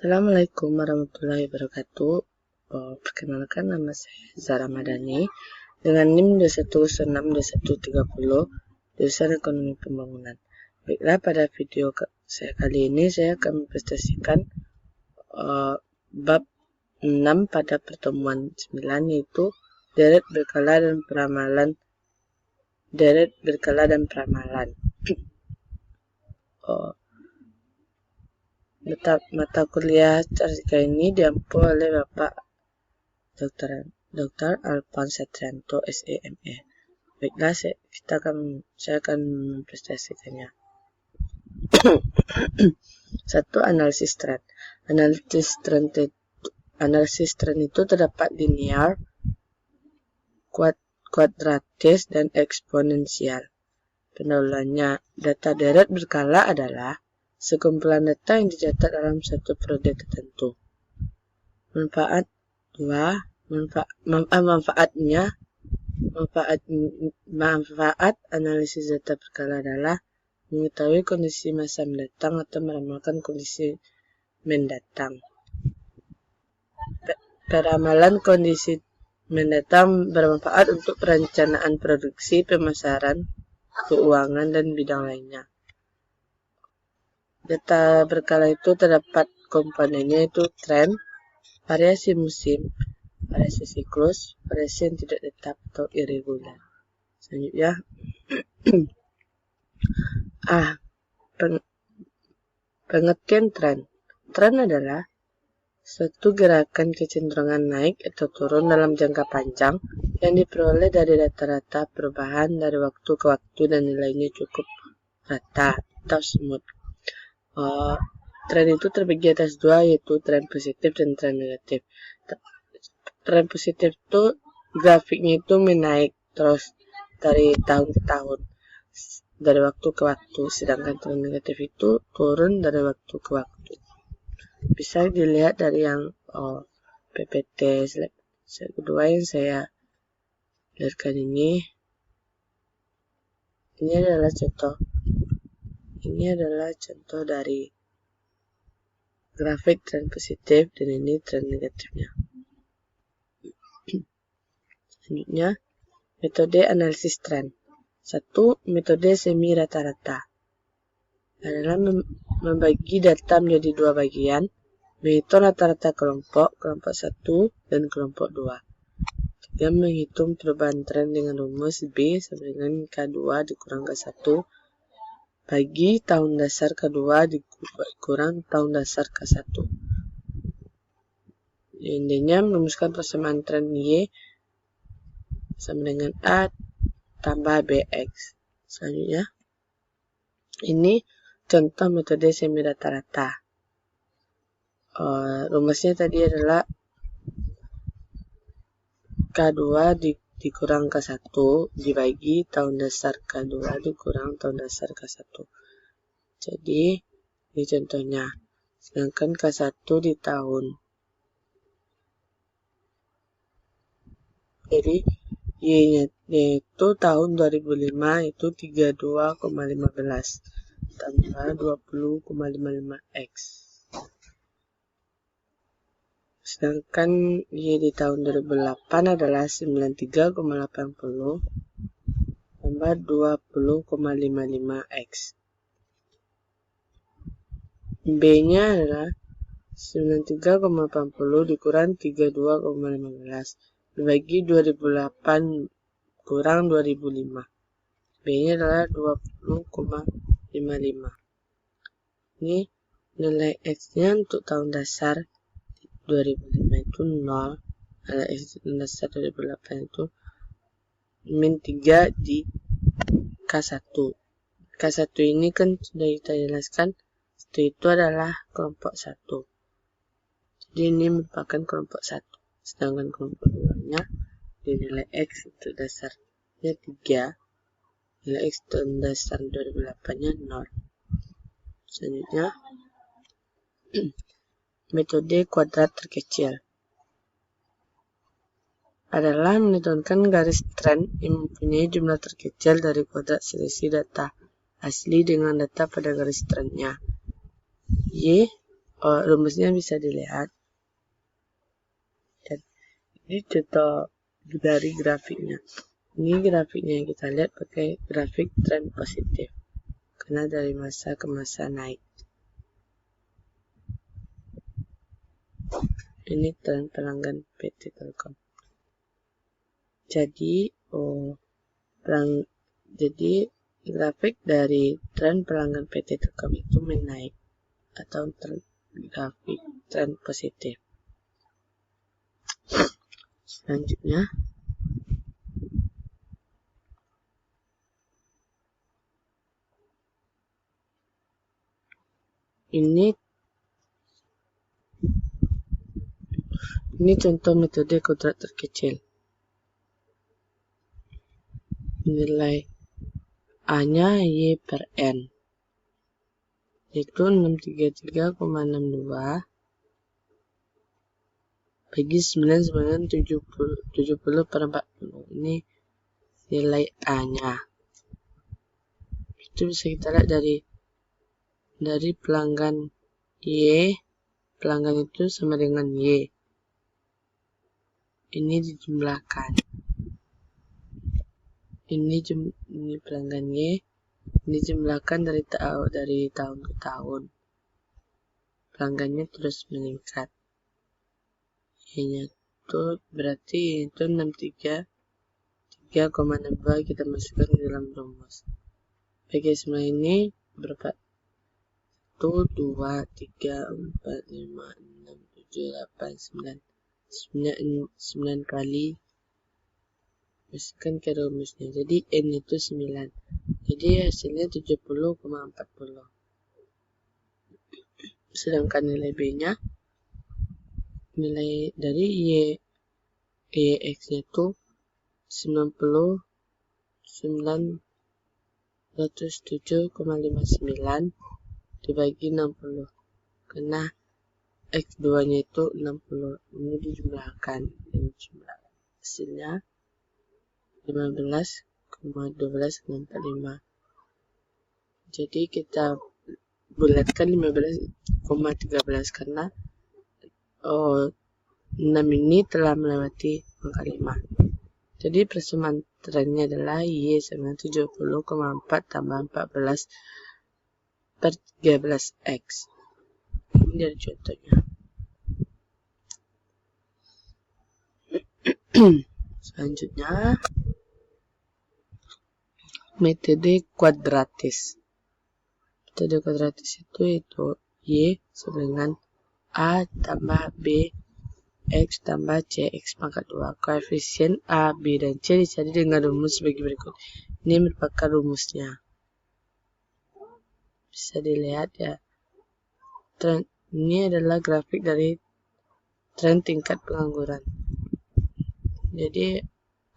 Assalamualaikum warahmatullahi wabarakatuh. Perkenalkan, nama saya Zara Madani dengan NIM 21062130 jurusan Ekonomi Pembangunan. Baiklah, pada video saya kali ini saya akan mempresentasikan bab 6 pada pertemuan 9, yaitu deret berkala dan peramalan. Mata kuliah Carika ini diampu oleh Bapak Dr. Alphonse Satrianto, SEME. Baiklah, saya akan mempresentasikannya. 1. Analisis tren. Analisis tren itu terdapat linear, kuadratis, dan eksponensial. Pendahuluannya, data deret berkala adalah sekumpulan data yang dicatat dalam satu periode tertentu. Manfaat analisis data berkala adalah mengetahui kondisi masa mendatang atau meramalkan kondisi mendatang. Peramalan kondisi mendatang bermanfaat untuk perencanaan produksi, pemasaran, keuangan, dan bidang lainnya. Data berkala itu terdapat komponennya, yaitu tren, variasi musim, variasi siklus, variasi yang tidak tetap atau irregular. Selanjutnya, pengertian tren. Tren adalah suatu gerakan kecenderungan naik atau turun dalam jangka panjang yang diperoleh dari rata-rata perubahan dari waktu ke waktu dan nilainya cukup rata atau smooth. Tren itu terbagi atas dua, yaitu tren positif dan tren negatif. Tren positif itu grafiknya itu menaik terus dari tahun ke tahun, dari waktu ke waktu, sedangkan tren negatif itu turun dari waktu ke waktu. Bisa dilihat dari yang PPT slide kedua yang saya lihatkan ini. Ini adalah contoh dari grafik tren positif, dan ini tren negatifnya. Selanjutnya, metode analisis tren. 1. Metode semi rata-rata adalah membagi data menjadi dua bagian, menghitung rata-rata kelompok 1 dan kelompok 2. 3. Menghitung perubahan tren dengan rumus B sama dengan K2 dikurang K1 bagi tahun dasar K2 dikurang tahun dasar K1. Intinya merumuskan persamaan tren Y sama dengan A tambah BX. Selanjutnya, ini contoh metode semi rata-rata. Rumusnya tadi adalah K2 dikurang K1 dibagi tahun dasar K2 dikurang tahun dasar K1. Jadi, ini contohnya. Sedangkan K1 di tahun. Jadi, Y-nya yaitu tahun 2005 itu 32,15 tambah 20,55X. Sedangkan Y di tahun 2008 adalah 93,80 tambah 20,55X. B-nya adalah 93,80 dikurang 32,15 dibagi 2008 kurang 2005. B-nya adalah 20,55. Ini nilai X-nya untuk tahun dasar 2005 itu 0, tahun dasar 2008 itu min 3 di K1. K1 ini kan sudah kita jelaskan, itu adalah kelompok 1. Jadi ini merupakan kelompok 1. Sedangkan kelompok 2-nya di nilai X untuk dasarnya 3, nilai X tahun dasar 2008-nya 0. Selanjutnya, metode kuadrat terkecil adalah menentukan garis tren yang mempunyai jumlah terkecil dari kuadrat selisih data asli dengan data pada garis trennya. Y rumusnya bisa dilihat. Dan ini contoh dari grafiknya. Ini grafiknya yang kita lihat pakai grafik tren positif, karena dari masa ke masa naik. Ini tren pelanggan PT Telkom. Jadi grafik dari tren pelanggan PT Telkom itu menaik atau grafik tren positif. Selanjutnya, ini contoh metode kodrat terkecil. Nilai A-nya Y per N, yaitu 633,62 bagi 9,970 per 40. Ini nilai A-nya. Itu bisa kita lihat dari pelanggan Y. Pelanggan itu sama dengan Y. Ini dijumlahkan. Ini pelanggan Y, dijumlahkan dari tahun ke tahun. Pelanggannya terus meningkat. Y-nya itu berarti itu 63,62 kita masukkan ke dalam rumus. Bagi semua ini berapa? 1, 2, 3, 4, 5, 6, 7, 8, 9 kali masukkan ke rumusnya. Jadi N itu 9. Jadi hasilnya 70,40. Sedangkan nilai B-nya, nilai dari YX-nya itu 99,59 dibagi 60. Karena X2-nya itu 60. Ini dijumlahkan. Hasilnya 15,1265. Jadi kita bulatkan 15,13 karena 6 ini telah melewati angka 5. Jadi persamaan trennya adalah Y sama 70,4 tambah 14 per 13X. Ini dari contohnya. Selanjutnya, metode kuadratis. Metode kuadratis itu Y sama dengan A tambah B X tambah CX pangkat 2. Koefisien A, B, dan C dicari dengan rumus sebagai berikut. Ini merupakan rumusnya. Bisa dilihat ya. Ini adalah grafik dari tren tingkat pengangguran. Jadi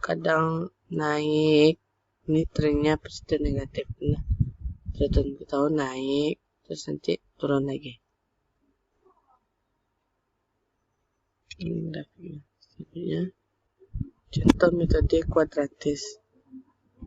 kadang naik, ini trennya positif negatif. Nah, dari tahun naik, terus nanti turun lagi. Ini grafiknya. Contoh metode kuadratis.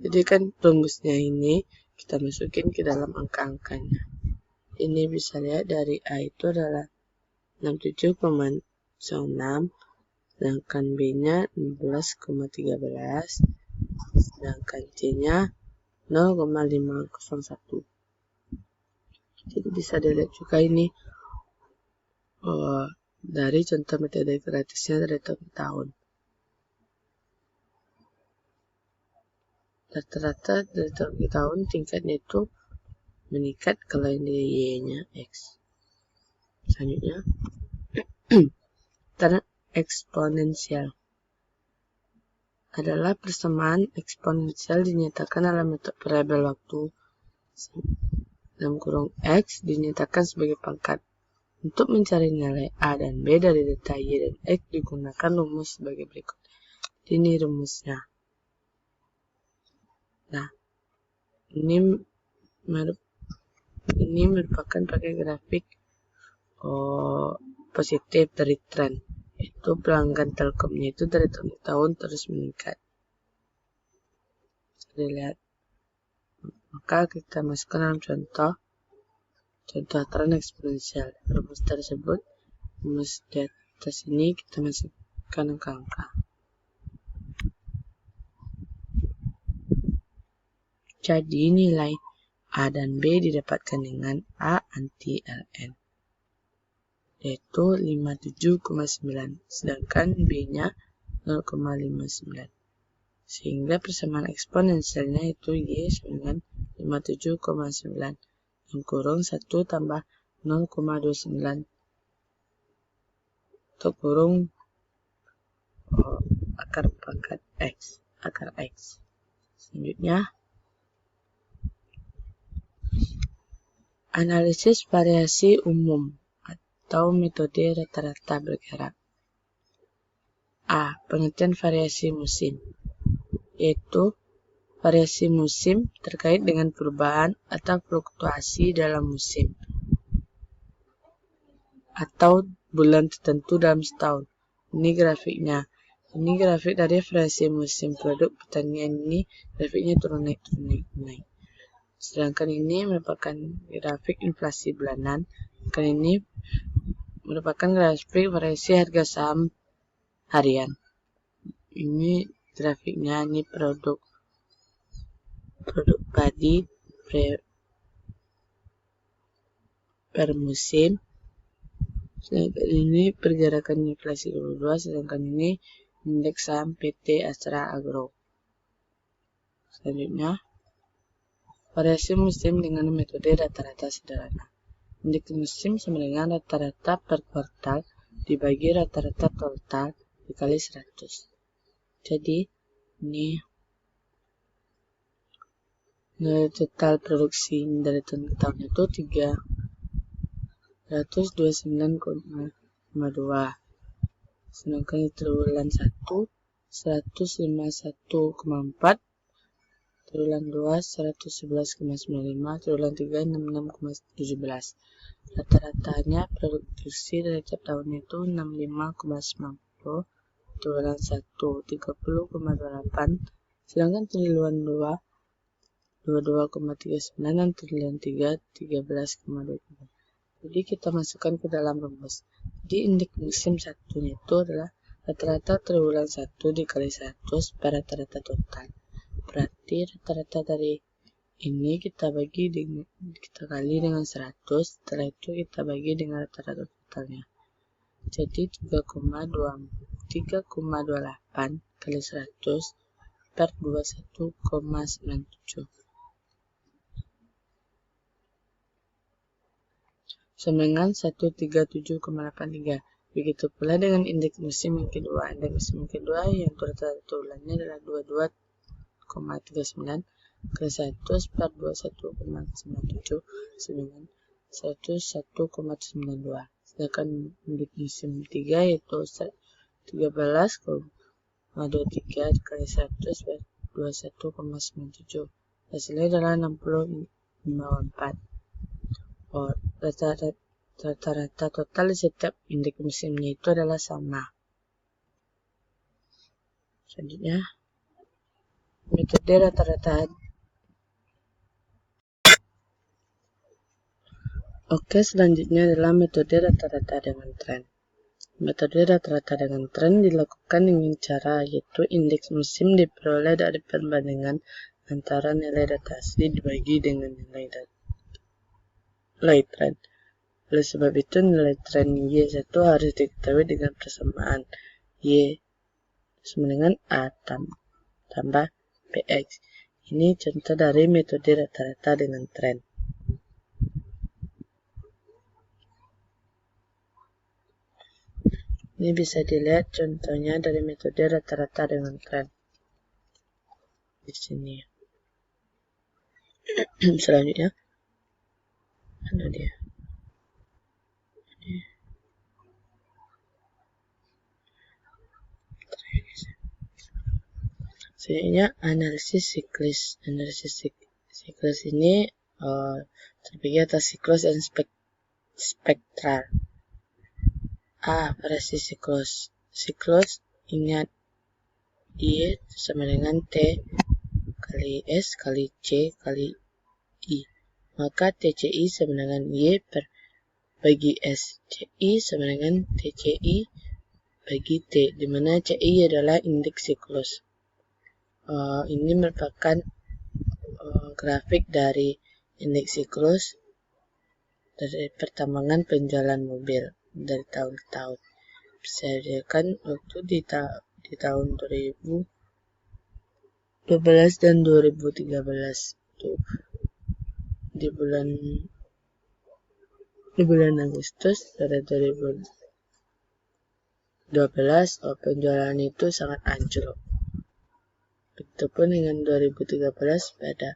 Jadi kan rumusnya ini kita masukin ke dalam angka-angkanya. Ini bisa lihat dari A itu adalah 67,06, sedangkan B-nya 16,13, sedangkan C-nya 0,501. Jadi bisa dilihat juga ini dari contoh metode gratisnya dari tahun ke tahun. Rata-rata dari tahun ke tahun tingkatnya itu meningkat kalau ini Y-nya X. Selanjutnya, tren eksponensial adalah persamaan eksponensial dinyatakan dalam bentuk variabel waktu dalam kurung X dinyatakan sebagai pangkat. Untuk mencari nilai A dan B dari data Y dan X digunakan rumus sebagai berikut. Ini rumusnya. Nah, ini merupakan pakai grafik positif dari tren. Itu pelanggan Telkomnya itu dari tahun ke tahun terus meningkat. Bisa dilihat. Maka kita masukkan dalam contoh. contoh tren eksponensial. Rumus tersebut, rumus di atas ini kita masukkan angka-angka. Jadi nilai A dan B didapatkan dengan A anti ln, yaitu 57,9, sedangkan B-nya 0,59. Sehingga persamaan eksponensialnya itu Y dengan 57,9 yang kurung 1 tambah 0,29 untuk kurung akar pangkat X, akar X. Selanjutnya, analisis variasi umum atau metode rata-rata bergerak. A. Pengertian variasi musim, yaitu variasi musim terkait dengan perubahan atau fluktuasi dalam musim atau bulan tertentu dalam setahun. Ini grafiknya. Ini grafik dari variasi musim produk pertanian. Ini grafiknya turun naik. Sedangkan ini merupakan grafik inflasi bulanan. Sedangkan ini merupakan grafik variasi harga saham harian. Ini grafiknya, ini produk padi per musim. Sedangkan ini pergerakan inflasi 22, sedangkan ini indeks saham PT Astra Agro. Selanjutnya, variasi musim dengan metode rata-rata sederhana. Indeks musim sama dengan rata-rata per kuartal dibagi rata-rata total dikali 100. Jadi, ini nilai total produksi dari tahun ke tahun itu 329,2. Sedangkan di triwulan 1 151,4, triwulan 2 111,95, triwulan 3 66,17. Rata-ratanya produksi dari tiap tahun itu 65,90, triwulan 1 30,28, sedangkan triwulan 2 22,39 dan triwulan 3 13,23. Jadi kita masukkan ke dalam rumus. Jadi indeks musim satunya itu adalah rata-rata triwulan 1 dikali 100 per rata-rata total. Berarti rata-rata dari ini kita kali dengan 100, setelah itu kita bagi dengan rata-rata totalnya. Jadi 3,28 kali 100 per 21,97. Sama dengan 137,83. Begitu pula dengan indeks musim yang kedua. Indeks musim yang kedua yang rata-rata bulannya adalah 22,39 kali 100 per 21,97 dengan 101,92. Sedangkan indeks musim 3 yaitu 13,23 kali 100 per 21,97. Hasilnya adalah 60,54. Rata-rata total di setiap indeks musimnya itu adalah sama. Selanjutnya, metode rata-rata. Selanjutnya adalah metode rata-rata dengan tren. Metode rata-rata dengan tren dilakukan dengan cara yaitu indeks musim diperoleh dari perbandingan antara nilai data asli dibagi dengan nilai tren. Oleh sebab itu, nilai tren Y1 harus diketahui dengan persamaan Y sama dengan A tambah PX. Ini contoh dari metode rata-rata dengan tren. Ini bisa dilihat contohnya dari metode rata-rata dengan tren. Di sini. Selanjutnya, mana dia? Selanjutnya, analisis siklis. Analisis siklis ini terbagi atas siklus dan spektral. A. Variasi siklus. Siklus, ingat Y sama dengan T kali S kali C kali I. maka TCI sama dengan Y bagi S. CI sama dengan TCI bagi T, di mana CI adalah indeks siklus. Ini merupakan grafik dari indeks siklus dari pertambangan penjualan mobil dari tahun ke tahun. Bisa dilihat waktu di tahun 2012 dan 2013 tuh di bulan Agustus pada 2012 penjualan itu sangat anjlok. Begitupun dengan 2013 pada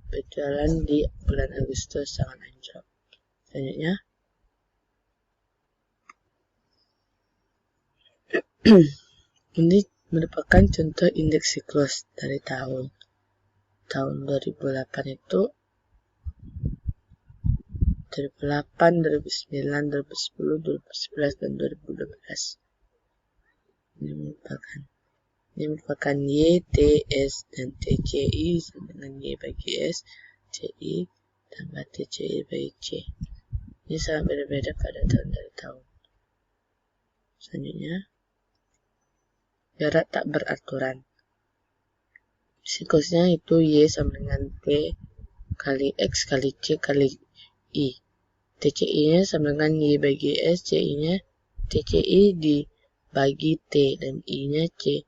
penjualan di bulan Agustus sangat anjlok. Selanjutnya ini merupakan contoh indeks siklus dari tahun 2008 itu 2008, 2009, 2010, 2011, dan 2012. Ini merupakan Y, T, S, dan TCI sama dengan Y bagi S, CI tambah TCI bagi C. Ini sangat berbeda pada tahun dari tahun. Selanjutnya, jarak tak beraturan. Siklusnya itu Y sama dengan T kali X kali C kali I. TCI-nya sama dengan Y bagi S, CI-nya TCI dibagi T, dan I-nya C.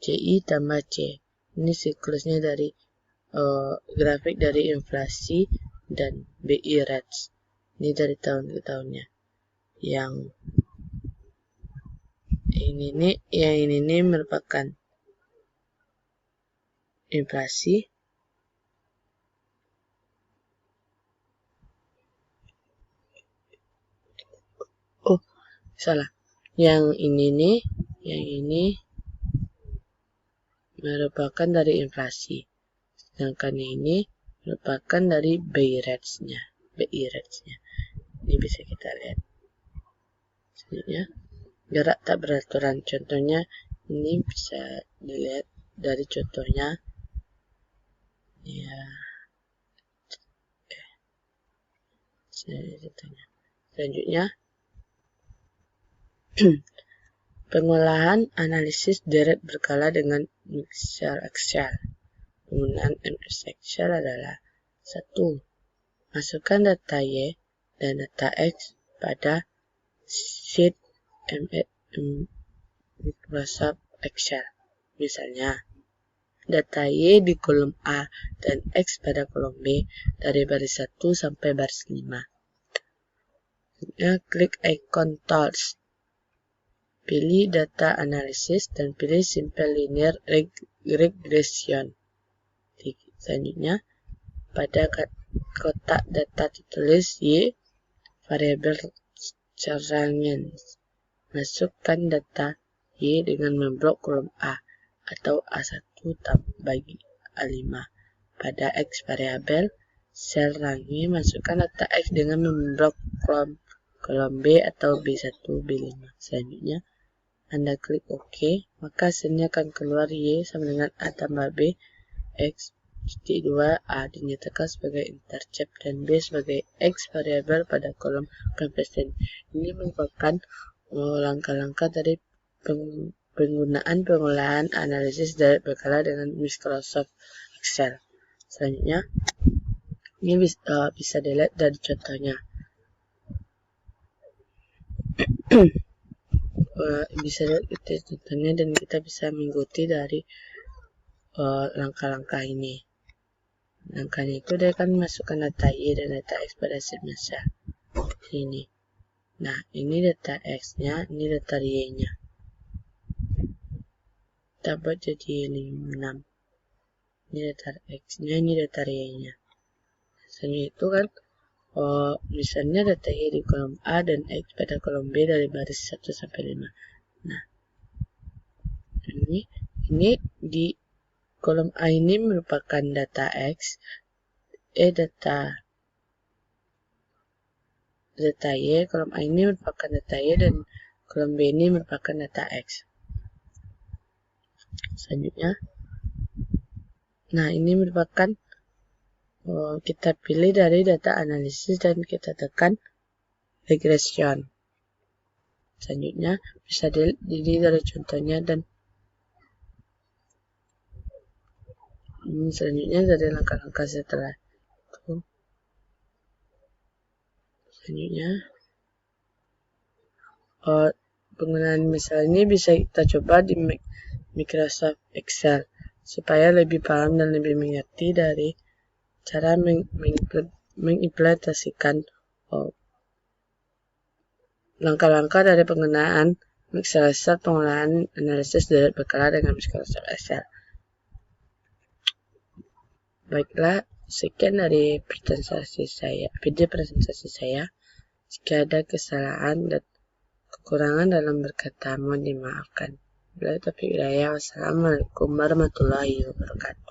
CI tambah C. Ini siklusnya dari grafik dari inflasi dan BI rates. Ini dari tahun ke tahunnya. Yang ini merupakan inflasi. Salah. Yang ini merupakan dari inflasi. Sedangkan ini merupakan dari BI rates-nya. Ini bisa kita lihat. Selanjutnya, jarak tak beraturan. Contohnya ini bisa dilihat dari contohnya. Ya. Selanjutnya, pengolahan analisis deret berkala dengan Excel. Penggunaan MS Excel adalah 1. Masukkan data Y dan data X pada sheet Microsoft Excel. Misalnya, data Y di kolom A dan X pada kolom B dari baris 1 sampai baris 5. Klik icon tools. Pilih data analysis dan pilih simple linear regression. Selanjutnya, pada kotak data ditulis Y variabel Cerangin. Masukkan data Y dengan memblok kolom A atau A1 bagi A5. Pada X variabel sel rangi, masukkan data X dengan memblok kolom B atau B1, B5. Selanjutnya, Anda klik OK, maka hasilnya akan keluar Y sama dengan A tambah B, X titik 2, A dinyatakan sebagai intercept dan B sebagai X variabel pada kolom komparison. Ini merupakan langkah-langkah dari penggunaan pengolahan analisis deret berkala dengan Microsoft Excel. Selanjutnya, ini bisa dilihat dari contohnya. Bisa lihat contohnya dan kita bisa mengikuti dari langkah-langkah ini. Langkahnya itu dia akan masukkan data Y dan data X pada sheet. Ini. Nah, ini data X-nya, ini data Y-nya. Kita buat jadi 6. Ini data X-nya, ini data Y-nya. Misalnya itu kan, misalnya data Y di kolom A dan X pada kolom B dari baris 1 sampai 5. Nah, ini di kolom A ini merupakan data X, data Y, kolom A ini merupakan data Y dan kolom B ini merupakan data X. Selanjutnya, Nah, ini merupakan kita pilih dari data analisis dan kita tekan regression. Selanjutnya bisa dilihat dari contohnya dan selanjutnya dari langkah-langkah setelah itu. Selanjutnya penggunaan misal ini bisa kita coba di Microsoft Excel supaya lebih paham dan lebih mengerti dari cara mengimplementasikan langkah-langkah dari penggunaan Microsoft pengolahan analisis dari berkala dengan Microsoft Excel. Baiklah, sekian dari video presentasi saya. Jika ada kesalahan dan kekurangan dalam berkata, mohon dimaafkan. Wassalamualaikum warahmatullahi wabarakatuh.